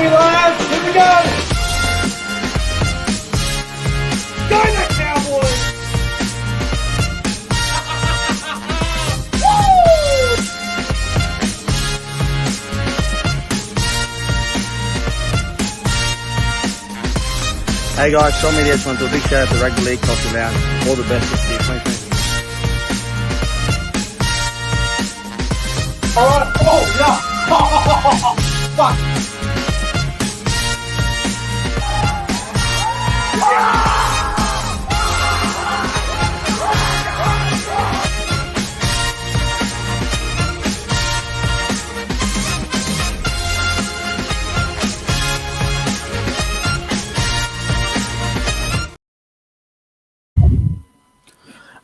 me, lads. Here we go. Go the Cowboys. Hey guys, Sean Media just want to do a big shout out to Rugby League Coffee Lounge. All the best this year, 2020. Alright, oh yeah! Fuck!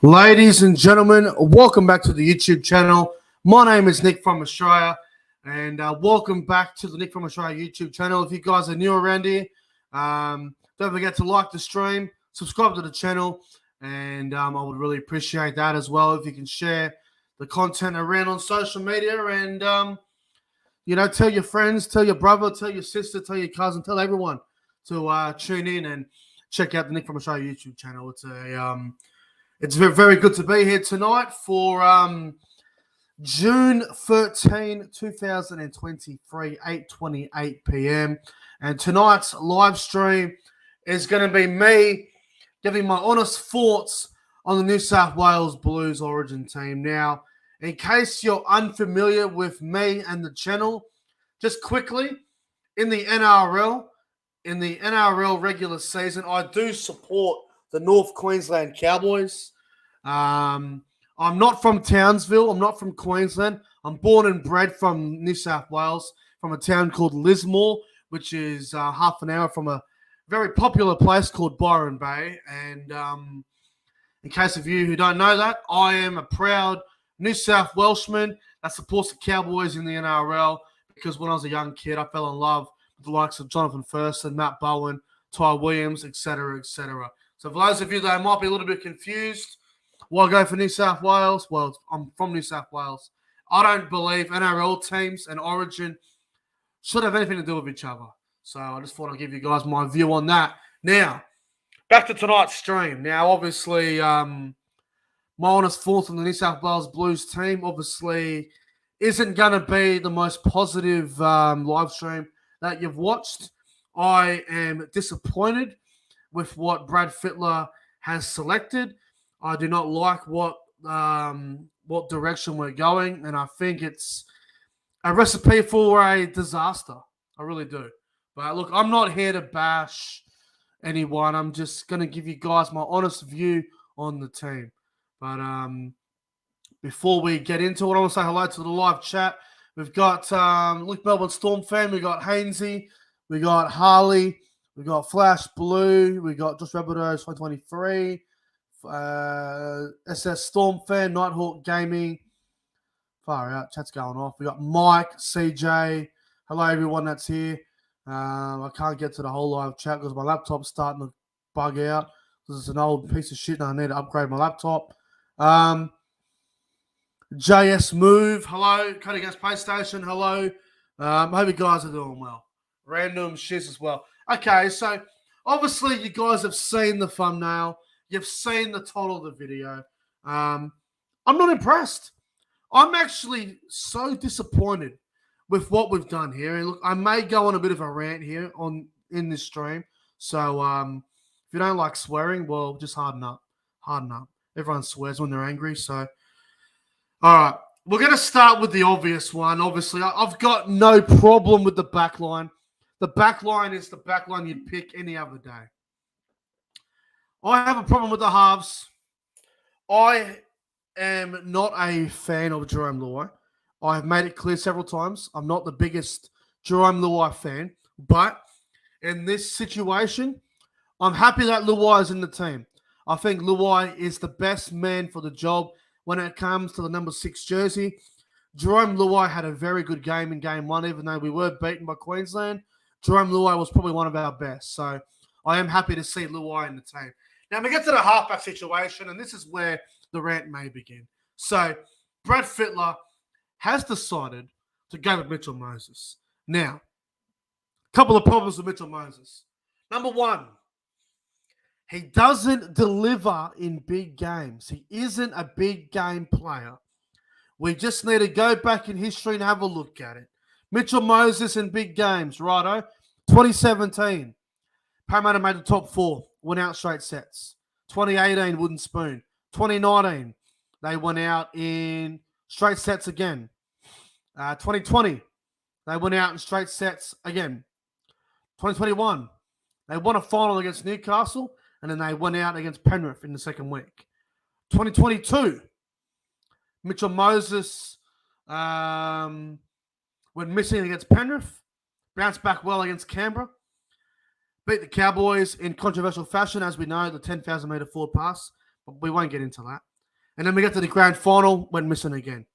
Ladies and gentlemen, welcome back to the YouTube channel. My name is Nick from Australia, and welcome back to the Nick from Australia YouTube channel. If you guys are new around here, don't forget to like the stream, subscribe to the channel, and I would really appreciate that as well if you can share the content around on social media and, tell your friends, tell your brother, tell your sister, tell your cousin, tell everyone to tune in and check out the Nick from Australia YouTube channel. It's very, very good to be here tonight for June 13, 2023, 8:28 p.m. And tonight's live stream is going to be me giving my honest thoughts on the New South Wales Blues Origin team. Now, in case you're unfamiliar with me and the channel, just quickly, in the NRL regular season, I do support the North Queensland Cowboys. I'm not from Townsville. I'm not from Queensland. I'm born and bred from New South Wales, from a town called Lismore, which is half an hour from a very popular place called Byron Bay. And in case of you who don't know that, I am a proud New South Welshman that supports the Cowboys in the NRL because when I was a young kid, I fell in love with the likes of Jonathan Thurston, Matt Bowen, Ty Williams, etc., etc. So for those of you that might be a little bit confused, why go for New South Wales? Well, I'm from New South Wales. I don't believe NRL teams and Origin should have anything to do with each other. So I just thought I'd give you guys my view on that. Now, back to tonight's stream. Now, obviously, my honest thoughts on the New South Wales Blues team obviously isn't going to be the most positive live stream that you've watched. I am disappointed with what Brad Fittler has selected. I do not like what direction we're going, and I think it's a recipe for a disaster. I really do. But look, I'm not here to bash anyone. I'm just going to give you guys my honest view on the team. But before we get into it, I want to say hello to the live chat. We've got Luke Melbourne Storm fan. We got Hainsey. We got Harley. We got Flash Blue. We got Josh Rabbitohs 2023. SS Storm fan, Nighthawk Gaming. Far out, chat's going off. We got Mike, CJ. Hello, everyone that's here. I can't get to the whole live chat because my laptop's starting to bug out. This is an old piece of shit and I need to upgrade my laptop. JS Move, hello. Cutting Gas PlayStation, hello. I hope you guys are doing well. Random shiz as well. Okay, so obviously you guys have seen the thumbnail. You've seen the title of the video. I'm not impressed. I'm actually so disappointed with what we've done here. And look, I may go on a bit of a rant here in this stream. So if you don't like swearing, well, just harden up. Harden up. Everyone swears when they're angry. So, all right. We're going to start with the obvious one. Obviously, I've got no problem with the back line. The back line is the back line you'd pick any other day. I have a problem with the halves. I am not a fan of Jerome Luai. I have made it clear several times. I'm not the biggest Jerome Luai fan. But in this situation, I'm happy that Luai is in the team. I think Luai is the best man for the job when it comes to the number 6 jersey. Jerome Luai had a very good game in game 1, even though we were beaten by Queensland. Jerome Luai was probably one of our best. So I am happy to see Luai in the team. Now, we get to the halfback situation, and this is where the rant may begin. So, Brad Fittler has decided to go with Mitchell Moses. Now, Couple of problems with Mitchell Moses. Number one, he doesn't deliver in big games. He isn't a big game player. We just need to go back in history and have a look at it. Mitchell Moses in big games, righto. 2017, Parramatta made the top 4, went out straight sets. 2018, wooden spoon. 2019, they went out in straight sets again. 2020, they went out in straight sets again. 2021, they won a final against Newcastle, and then they went out against Penrith in the second week. 2022, Mitchell Moses went missing against Penrith, bounced back well against Canberra, beat the Cowboys in controversial fashion, as we know, the 10,000-metre forward pass, but we won't get into that. And then we get to the grand final, went missing again.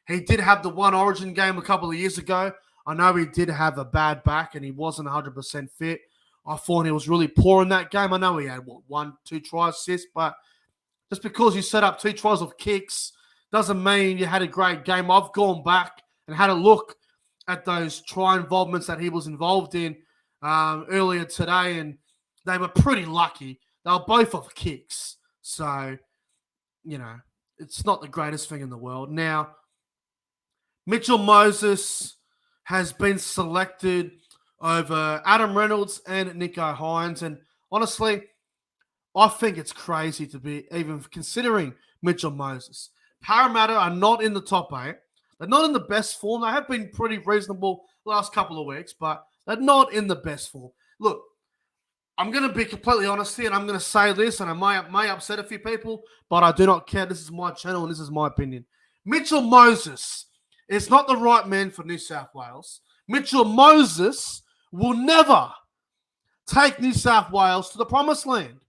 He did have the one Origin game a couple of years ago. I know he did have a bad back and he wasn't 100% fit. I thought he was really poor in that game. I know he had, 1-2 tries, assists, but just because you set up 2 tries of kicks doesn't mean you had a great game. I've gone back and had a look at those try involvements that he was involved in earlier today, and they were pretty lucky. They were both off kicks. So, it's not the greatest thing in the world. Now, Mitchell Moses has been selected over Adam Reynolds and Nicho Hynes. And honestly, I think it's crazy to be even considering Mitchell Moses. Parramatta are not in the top 8. They're not in the best form. They have been pretty reasonable the last couple of weeks, but they're not in the best form. Look, I'm going to be completely honest here, and I'm going to say this, and I may upset a few people, but I do not care. This is my channel, and this is my opinion. Mitchell Moses is not the right man for New South Wales. Mitchell Moses will never take New South Wales to the promised land.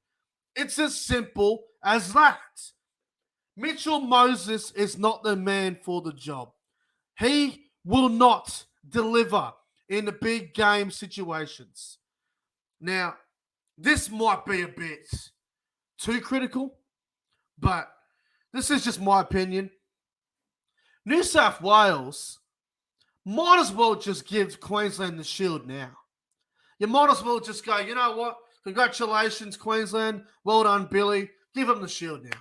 It's as simple as that. Mitchell Moses is not the man for the job. He will not deliver in the big game situations. Now, this might be a bit too critical, but this is just my opinion. New South Wales might as well just give Queensland the shield now. You might as well just go, you know what? Congratulations, Queensland. Well done, Billy. Give them the shield now.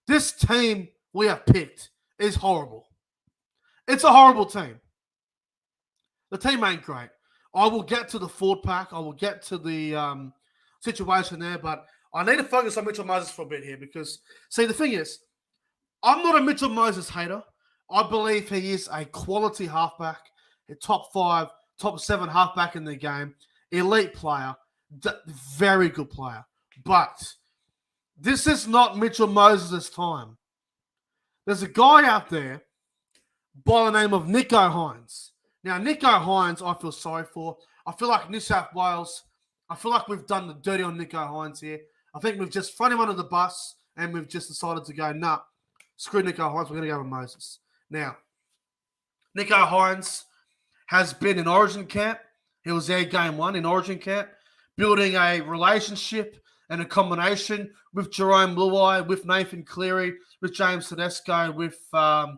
This team we have picked is horrible. It's a horrible team. The team ain't great. I will get to the forward pack. I will get to the situation there, but I need to focus on Mitchell Moses for a bit here because, see, the thing is, I'm not a Mitchell Moses hater. I believe he is a quality halfback, a top 5, top 7 halfback in the game, elite player, very good player. But this is not Mitchell Moses' time. There's a guy out there by the name of Nicho Hynes. Now, Nicho Hynes, I feel sorry for. I feel like New South Wales, I feel like we've done the dirty on Nicho Hynes here. I think we've just thrown him under the bus and we've just decided to go, nah, screw Nicho Hynes, we're going to go with Moses. Now, Nicho Hynes has been in Origin camp. He was there game 1 in Origin camp, building a relationship and a combination with Jerome Luai, with Nathan Cleary, with James Tedesco, with Isaiah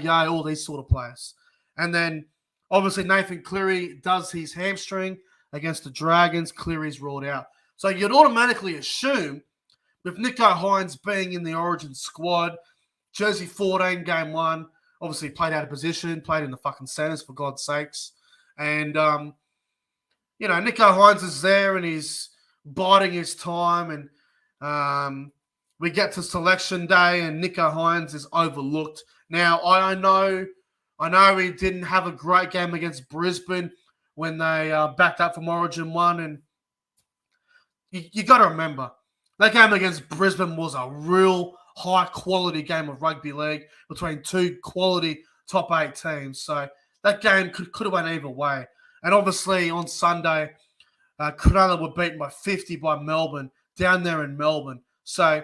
Yeo, all these sort of players. And then, obviously, Nathan Cleary does his hamstring against the Dragons. Cleary's ruled out. So you'd automatically assume, with Nicho Hynes being in the Origin squad, Jersey 14, game 1, obviously played out of position, played in the fucking centers, for God's sakes. And, Nicho Hynes is there and he's biding his time. And we get to selection day and Nicho Hynes is overlooked. Now, I know he didn't have a great game against Brisbane when they backed up from Origin 1. And you got to remember, that game against Brisbane was a real high-quality game of rugby league between 2 quality top 8 teams. So that game could have went either way. And obviously on Sunday, Cronulla were beaten by 50 by Melbourne, down there in Melbourne. So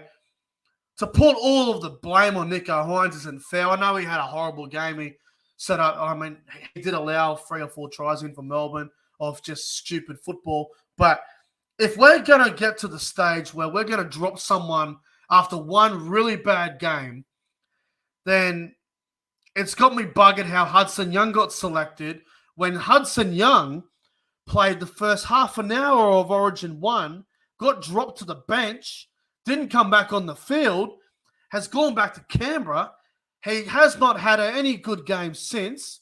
to put all of the blame on Nicho Hynes isn't fair. I know he had a horrible game. He set up, he did allow 3 or 4 tries in for Melbourne of just stupid football. But if we're going to get to the stage where we're going to drop someone after one really bad game, then it's got me buggered how Hudson Young got selected when Hudson Young played the first half an hour of Origin 1, got dropped to the bench, didn't come back on the field, has gone back to Canberra. He has not had any good games since.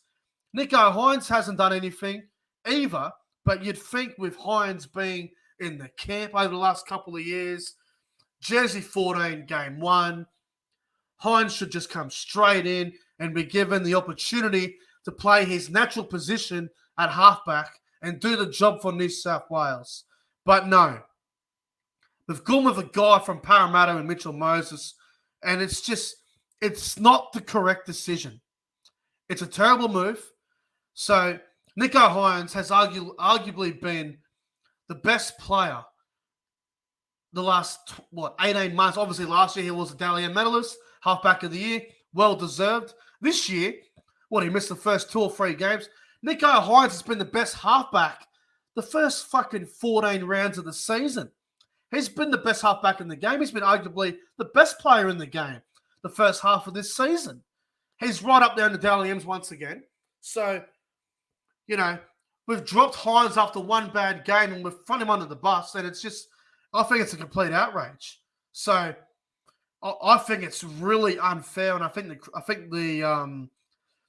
Nicho Hynes hasn't done anything either, but you'd think with Hynes being in the camp over the last couple of years, Jersey 14, game 1, Hynes should just come straight in and be given the opportunity to play his natural position at halfback and do the job for New South Wales. But no, they've gone with a guy from Parramatta and Mitchell Moses, and it's not the correct decision. It's a terrible move. So Nicho Hynes has arguably been the best player the last, 18 months. Obviously, last year he was a Dally M medalist, halfback of the year, well-deserved. This year, he missed the first 2 or 3 games. Nicho Hynes has been the best halfback the first fucking 14 rounds of the season. He's been the best halfback in the game. He's been arguably the best player in the game the first half of this season. He's right up there in the Dally M's once again. So, we've dropped Hynes after 1 bad game and we've thrown him under the bus, and I think it's a complete outrage. So, I think it's really unfair, and I think the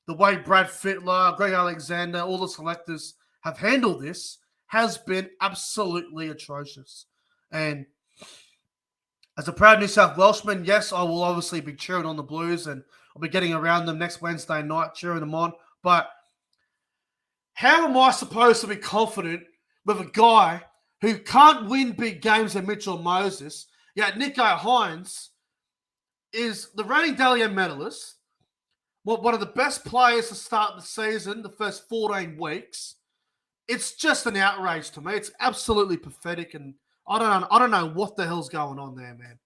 way Brad Fittler, Greg Alexander, all the selectors have handled this has been absolutely atrocious. And as a proud New South Welshman, yes, I will obviously be cheering on the Blues, and I'll be getting around them next Wednesday night, cheering them on. But how am I supposed to be confident with a guy who can't win big games than Mitchell Moses, yet Nicho Hynes is the reigning Dally M medalist, one of the best players to start the season, the first 14 weeks? It's just an outrage to me. It's absolutely pathetic, and I don't know what the hell's going on there, man.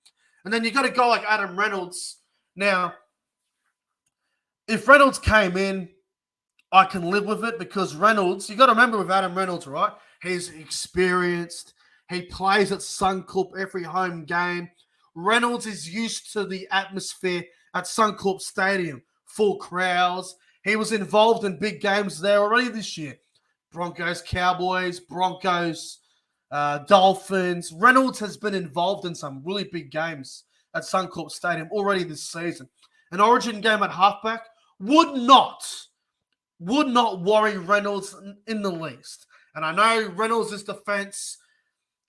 And then you got a guy like Adam Reynolds. Now, if Reynolds came in, I can live with it, because Reynolds, you got to remember with Adam Reynolds, right? He's experienced. He plays at Suncorp every home game. Reynolds is used to the atmosphere at Suncorp Stadium, full crowds. He was involved in big games there already this year. Broncos, Cowboys, Broncos, Dolphins. Reynolds has been involved in some really big games at Suncorp Stadium already this season. An Origin game at halfback would not worry Reynolds in the least. And I know Reynolds' defense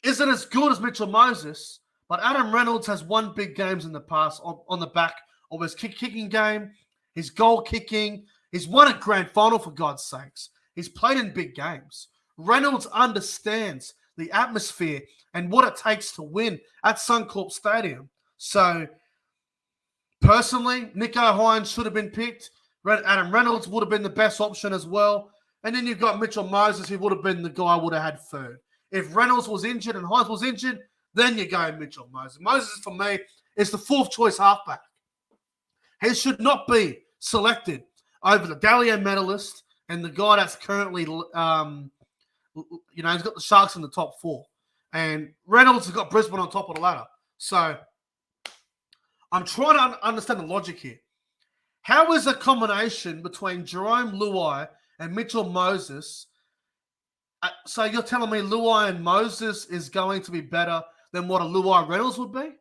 isn't as good as Mitchell Moses, but Adam Reynolds has won big games in the past on the back of his kicking game, his goal kicking. He's won a grand final, for God's sakes. He's played in big games. Reynolds understands the atmosphere and what it takes to win at Suncorp Stadium. So, personally, Nicho Hynes should have been picked. Adam Reynolds would have been the best option as well. And then you've got Mitchell Moses, who would have been the guy I would have had third. If Reynolds was injured and Hynes was injured, then you go Mitchell Moses. Moses, for me, is the 4th choice halfback. He should not be selected over the Dally M medalist and the guy that's currently, he's got the Sharks in the top 4. And Reynolds has got Brisbane on top of the ladder. So I'm trying to understand the logic here. How is a combination between Jerome Luai and Mitchell Moses? So you're telling me Luai and Moses is going to be better than what a Luai Reynolds would be?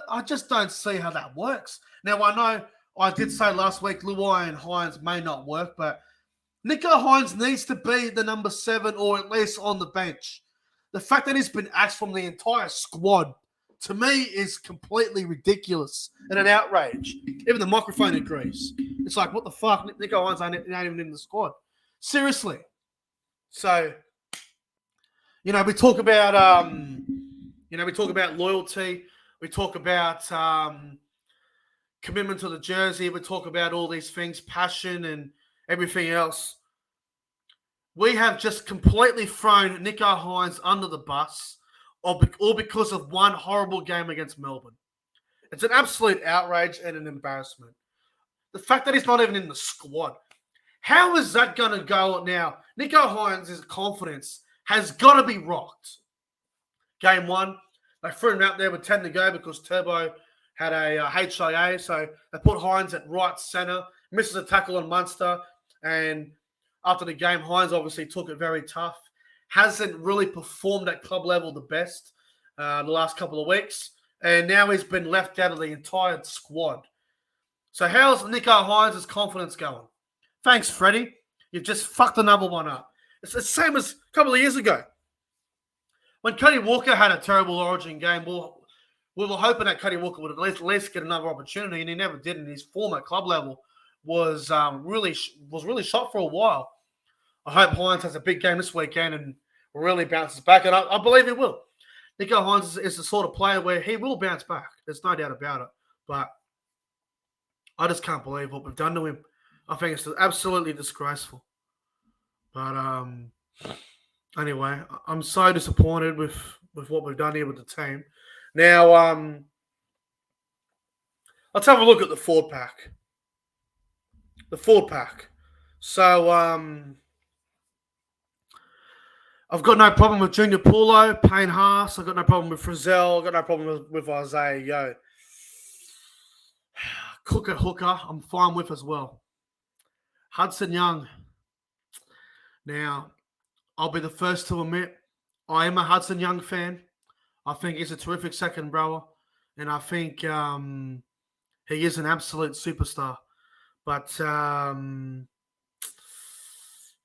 I just don't see how that works. Now, I know I did say last week Luai and Hynes may not work, but Nicho Hynes needs to be the number 7 or at least on the bench. The fact that he's been axed from the entire squad, to me, is completely ridiculous and an outrage. Even the microphone agrees. It's like, what the fuck? Nicho Hynes ain't even in the squad. Seriously. So, we talk about, loyalty. We talk about commitment to the jersey. We talk about all these things, passion and everything else. We have just completely thrown Nicho Hynes under the bus, all because of one horrible game against Melbourne. It's an absolute outrage and an embarrassment. The fact that he's not even in the squad. How is that going to go now? Nicho Hynes' confidence has got to be rocked. Game 1, they threw him out there with 10 to go because Turbo had a HIA, so they put Hynes at right centre, misses a tackle on Munster, and after the game, Hines obviously took it very tough. Hasn't really performed at club level the best the last couple of weeks. And now he's been left out of the entire squad. So how's Nico Hines' confidence going? Thanks, Freddie. You've just fucked another one up. It's the same as a couple of years ago. When Cody Walker had a terrible Origin game, we were hoping that Cody Walker would at least get another opportunity, and he never did. And his form at club level was really shot for a while. I hope Hines has a big game this weekend and really bounces back, and I believe he will. Nico Hines is the sort of player where he will bounce back. There's no doubt about it. But I just can't believe what we've done to him. I think it's absolutely disgraceful. But anyway, I'm so disappointed with what we've done here with the team. Now, let's have a look at the forward pack. So, I've got no problem with Junior Paulo, Payne Haas. I've got no problem with Frizzell. I've got no problem with Isaiah Yeo. Cook at hooker, I'm fine with as well. Hudson Young. Now, I'll be the first to admit, I am a Hudson Young fan. I think he's a terrific second rower, and I think he is an absolute superstar. But,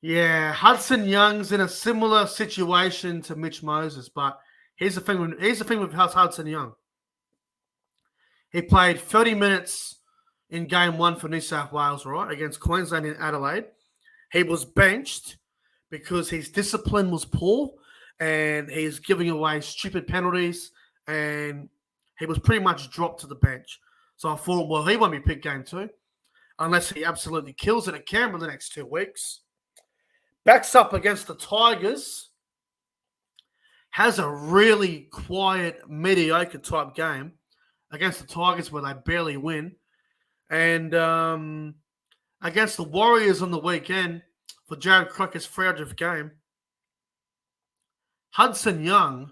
Hudson Young's in a similar situation to Mitch Moses, but here's the thing with Hudson Young. He played 30 minutes in game 1 for New South Wales, right, against Queensland in Adelaide. He was benched because his discipline was poor and he's giving away stupid penalties, and he was pretty much dropped to the bench. So I thought, well, he won't be picked game 2 unless he absolutely kills it at Canberra the next 2 weeks. Backs up against the Tigers, has a really quiet, mediocre type game against the Tigers where they barely win. And against the Warriors on the weekend for Jared Crockett's 300th game, Hudson Young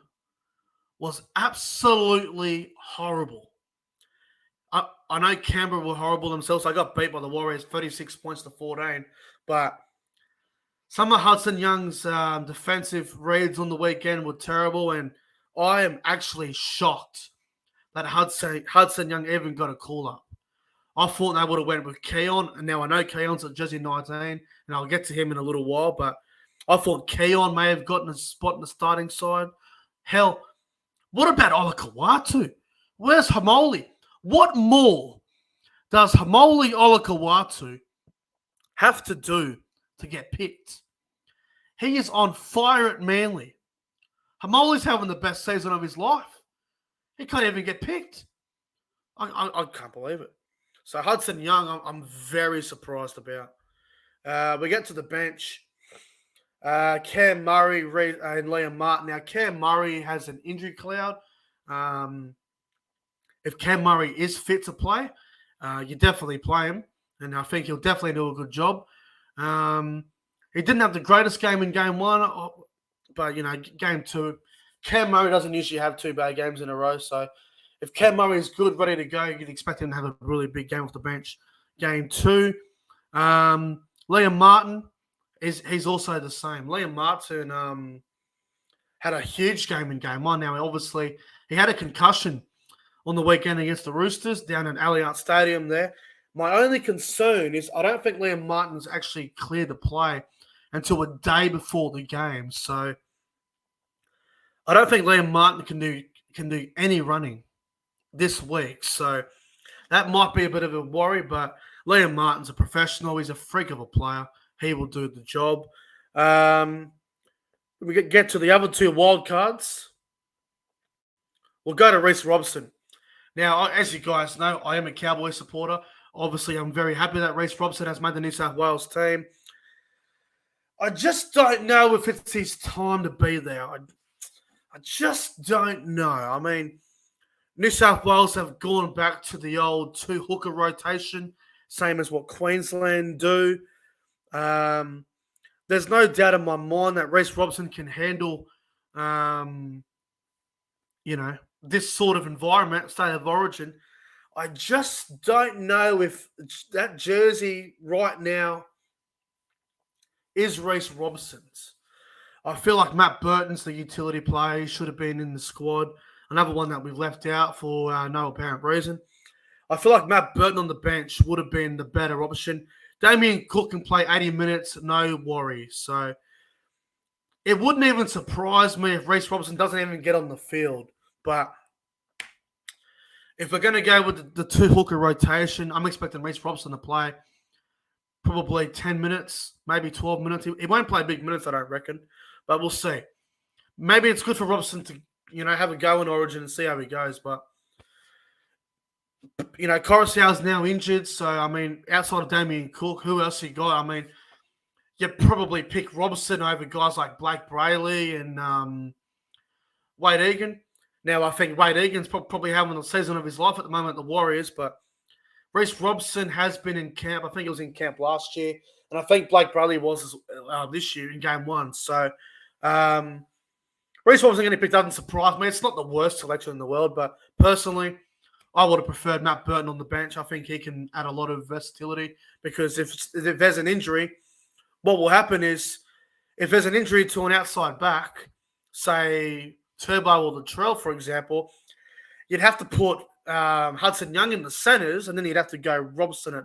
was absolutely horrible. I know Canberra were horrible themselves. I got beat by the Warriors 36 points to 14. But some of Hudson Young's defensive reads on the weekend were terrible. And I am actually shocked that Hudson Young even got a call-up. I thought they would have went with Keon. And now I know Keon's at jersey 19. And I'll get to him in a little while. But I thought Keon may have gotten a spot in the starting side. Hell, what about Olakawatu? Where's Hamoli? What more does Hamoli Olakawatu have to do to get picked? He is on fire at Manly. Hamoli's having the best season of his life. He can't even get picked. I can't believe it. So Hudson Young, I'm very surprised about. We get to the bench. Cam Murray and Liam Martin. Now, Cam Murray has an injury cloud. If Cam Murray is fit to play, you definitely play him. And I think he'll definitely do a good job. He didn't have the greatest game in game 1, but, game 2. Cam Murray doesn't usually have 2 bad games in a row. So if Cam Murray is good, ready to go, you'd expect him to have a really big game off the bench. Game 2. Liam Martin, he's also the same. Liam Martin had a huge game in game 1. Now, obviously, he had a concussion on the weekend against the Roosters down at Allianz Stadium there. My only concern is I don't think Liam Martin's actually cleared to play until a day before the game. So I don't think Liam Martin can do any running this week. So that might be a bit of a worry, but Liam Martin's a professional. He's a freak of a player. He will do the job. We get to the other 2 wild cards. We'll go to Reece Robson. Now, as you guys know, I am a Cowboys supporter. Obviously, I'm very happy that Reece Robson has made the New South Wales team. I just don't know if it's his time to be there. I just don't know. I mean, New South Wales have gone back to the old 2 hooker rotation, same as what Queensland do. There's no doubt in my mind that Reece Robson can handle, this sort of environment, state of origin. I just don't know if that jersey right now is Reece Robinson's. I feel like Matt Burton's the utility player. He should have been in the squad. Another one that we've left out for no apparent reason. I feel like Matt Burton on the bench would have been the better option. Damien Cook can play 80 minutes, no worry. So it wouldn't even surprise me if Reece Robinson doesn't even get on the field. But if we're going to go with the two hooker rotation, I'm expecting Reece Robinson to play probably 10 minutes, maybe 12 minutes. He won't play big minutes, I don't reckon. But we'll see. Maybe it's good for Robinson to, have a go in Origin and see how he goes. But, Coruscant's now injured. So, outside of Damien Cook, who else you got? You'd probably pick Robinson over guys like Blake Brayley and Wade Egan. Now, I think Wade Egan's probably having the season of his life at the moment at the Warriors. But Reece Robinson has been in camp. I think he was in camp last year. And I think Blake Brayley was this year in game 1. So, Reece Robinson getting picked up and surprised me. It's not the worst selection in the world, but personally, I would have preferred Matt Burton on the bench. I think he can add a lot of versatility because if there's an injury, what will happen is if there's an injury to an outside back, say Turbo or Latrell, for example, you'd have to put Hudson Young in the centers, and then you'd have to go Robinson at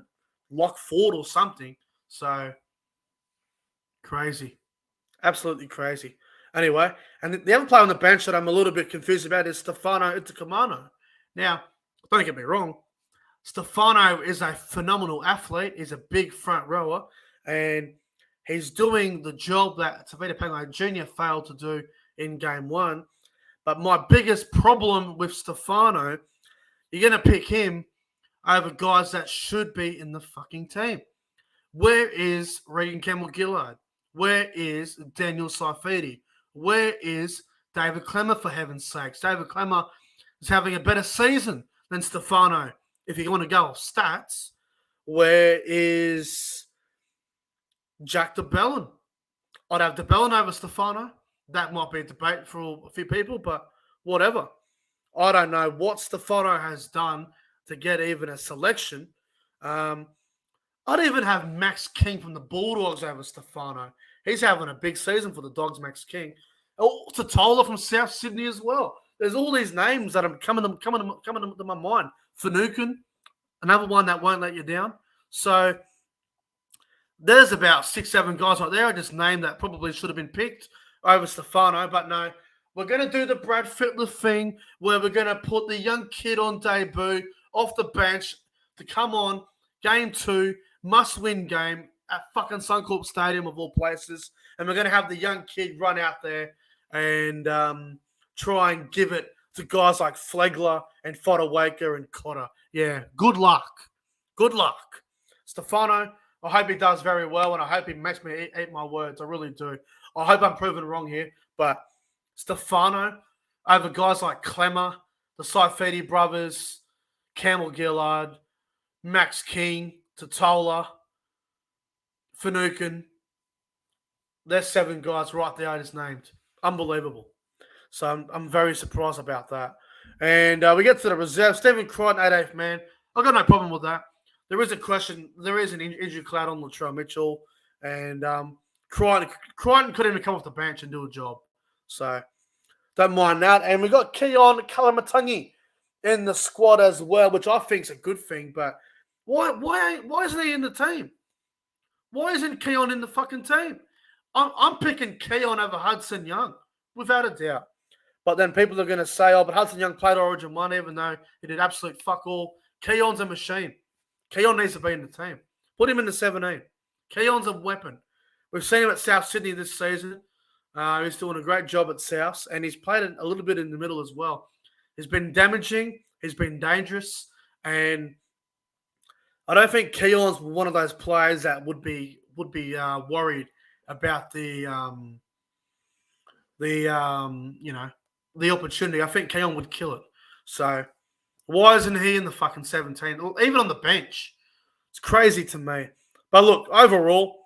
lock forward or something. So, crazy. Absolutely crazy. Anyway, and the other player on the bench that I'm a little bit confused about is Stefano Itakamano. Now, don't get me wrong, Stefano is a phenomenal athlete. He's a big front rower, and he's doing the job that Tavita Pangai Jr. failed to do in game 1. But my biggest problem with Stefano, you're going to pick him over guys that should be in the fucking team. Where is Regan Campbell-Gillard? Where is Daniel Saifidi? Where is David Clemmer, for heaven's sakes? David Clemmer is having a better season than Stefano. If you want to go off stats, where is Jack DeBellin? I'd have DeBellin over Stefano. That might be a debate for a few people, but whatever. I don't know what Stefano has done to get even a selection. I'd even have Max King from the Bulldogs over Stefano. He's having a big season for the Dogs, Max King. Oh, Totola from South Sydney as well. There's all these names that are coming to my mind. Finucane, another one that won't let you down. So there's about 6-7 guys right there I just named that probably should have been picked over Stefano. But no, we're going to do the Brad Fittler thing where we're going to put the young kid on debut off the bench to come on game 2, must-win game at fucking Suncorp Stadium of all places. And we're going to have the young kid run out there and try and give it to guys like Flegler and Fodawaker and Cotter. Yeah, good luck. Good luck. Stefano, I hope he does very well, and I hope he makes me eat my words. I really do. I hope I'm proven wrong here, but Stefano over guys like Clemmer, the Saifidi brothers, Campbell-Gillard, Max King, Totola, Finucane. There's 7 guys right there I just named. Unbelievable. So I'm very surprised about that. And we get to the reserve. Stephen Crichton, 88th man. I've got no problem with that. There is a question. There is an injury cloud on Latrell Mitchell. And Crichton couldn't even come off the bench and do a job. So don't mind that. And we got Keon Kalamatangi in the squad as well, which I think is a good thing. But why isn't he in the team? Why isn't Keon in the fucking team? I'm picking Keon over Hudson Young, without a doubt. But then people are going to say, but Hudson Young played Origin 1, even though he did absolute fuck all. Keon's a machine. Keon needs to be in the team. Put him in the 17. Keon's a weapon. We've seen him at South Sydney this season. He's doing a great job at South, and he's played a little bit in the middle as well. He's been damaging. He's been dangerous. And I don't think Keon's one of those players that would be worried about the opportunity. I think Keon would kill it. So why isn't he in the fucking 17? Even on the bench. It's crazy to me. But look, overall,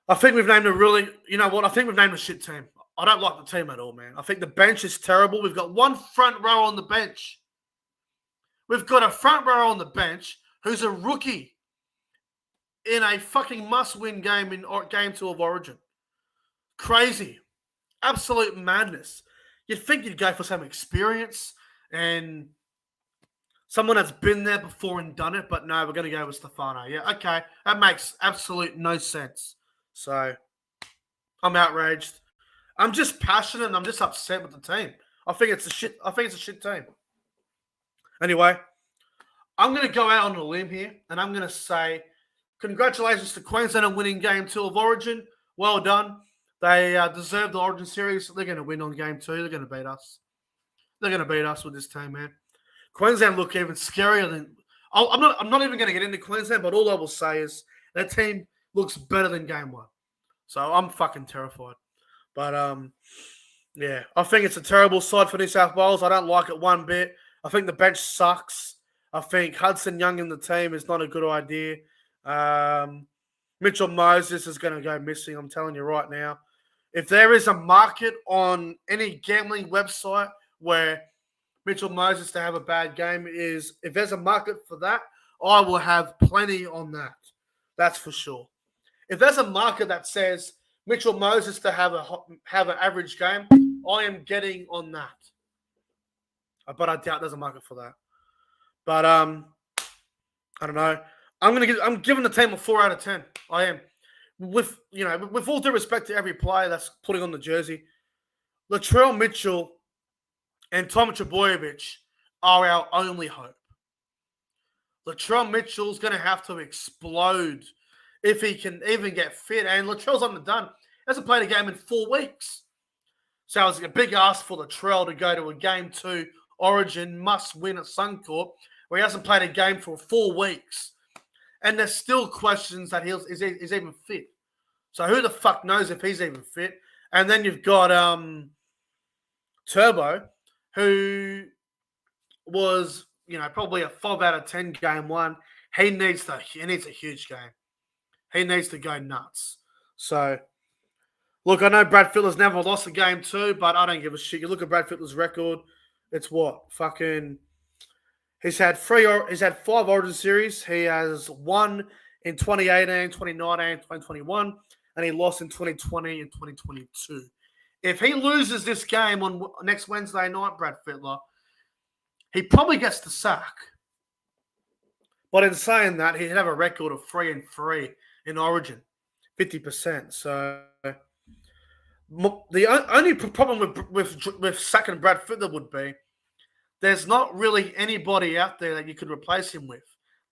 I think we've named I think we've named a shit team. I don't like the team at all, man. I think the bench is terrible. We've got one front row on the bench. We've got a front row on the bench who's a rookie in a fucking must-win game in Game 2 of Origin. Crazy. Absolute madness. You'd think you'd go for some experience and someone that's been there before and done it, but no, we're going to go with Stefano. Yeah, okay. That makes absolute no sense. So, I'm outraged. I'm just passionate and I'm just upset with the team. I think it's a shit team. Anyway, I'm going to go out on a limb here and I'm going to say congratulations to Queensland on winning Game 2 of Origin. Well done. They deserve the Origin series. They're going to win on Game 2. They're going to beat us. They're going to beat us with this team, man. Queensland look even scarier than... I'm not even going to get into Queensland, but all I will say is that team looks better than Game 1. So I'm fucking terrified. But, yeah, I think it's a terrible side for New South Wales. I don't like it one bit. I think the bench sucks. I think Hudson Young in the team is not a good idea. Mitchell Moses is going to go missing, I'm telling you right now. If there is a market on any gambling website where Mitchell Moses to have a bad game if there's a market for that, I will have plenty on that. That's for sure. If there's a market that says Mitchell Moses to have an average game, I am getting on that. But I doubt there's a market for that. But I don't know. I'm giving the team a 4 out of 10. I am. With all due respect to every player that's putting on the jersey, Latrell Mitchell and Tom Trbojevic are our only hope. Latrell Mitchell's going to have to explode if he can even get fit. And Latrell's underdone. He hasn't played a game in 4 weeks. So it was a big ask for Latrell to go to a Game 2 Origin must-win at Suncorp where he hasn't played a game for 4 weeks. And there's still questions that he's even fit. So who the fuck knows if he's even fit? And then you've got Turbo, who was, probably a 5 out of 10 Game 1. He needs a huge game. He needs to go nuts. So, look, I know Brad Fittler's never lost a Game 2, but I don't give a shit. You look at Brad Fittler's record, it's what? He's had 5 Origin series. He has won in 2018, 2019, 2021, and he lost in 2020 and 2022. If he loses this game on next Wednesday night, Brad Fittler, he probably gets the sack. But in saying that, he'd have a record of 3-3 in Origin, 50%. So the only problem with sacking Brad Fittler would be there's not really anybody out there that you could replace him with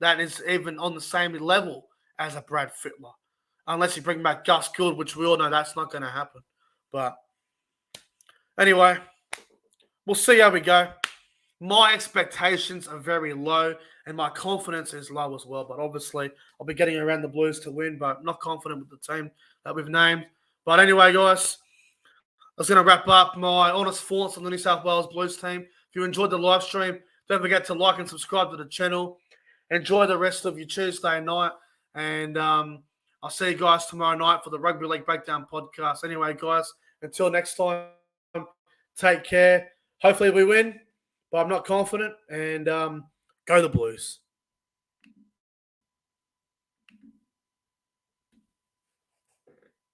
that is even on the same level as a Brad Fittler. Unless you bring back Gus Gould, which we all know that's not going to happen. But anyway, we'll see how we go. My expectations are very low, and my confidence is low as well. But obviously, I'll be getting around the Blues to win, but I'm not confident with the team that we've named. But anyway, guys, that's going to wrap up my honest thoughts on the New South Wales Blues team. If you enjoyed the live stream, don't forget to like and subscribe to the channel. Enjoy the rest of your Tuesday night. And I'll see you guys tomorrow night for the Rugby League Breakdown podcast. Anyway, guys, until next time, take care. Hopefully we win, but I'm not confident. And go the Blues.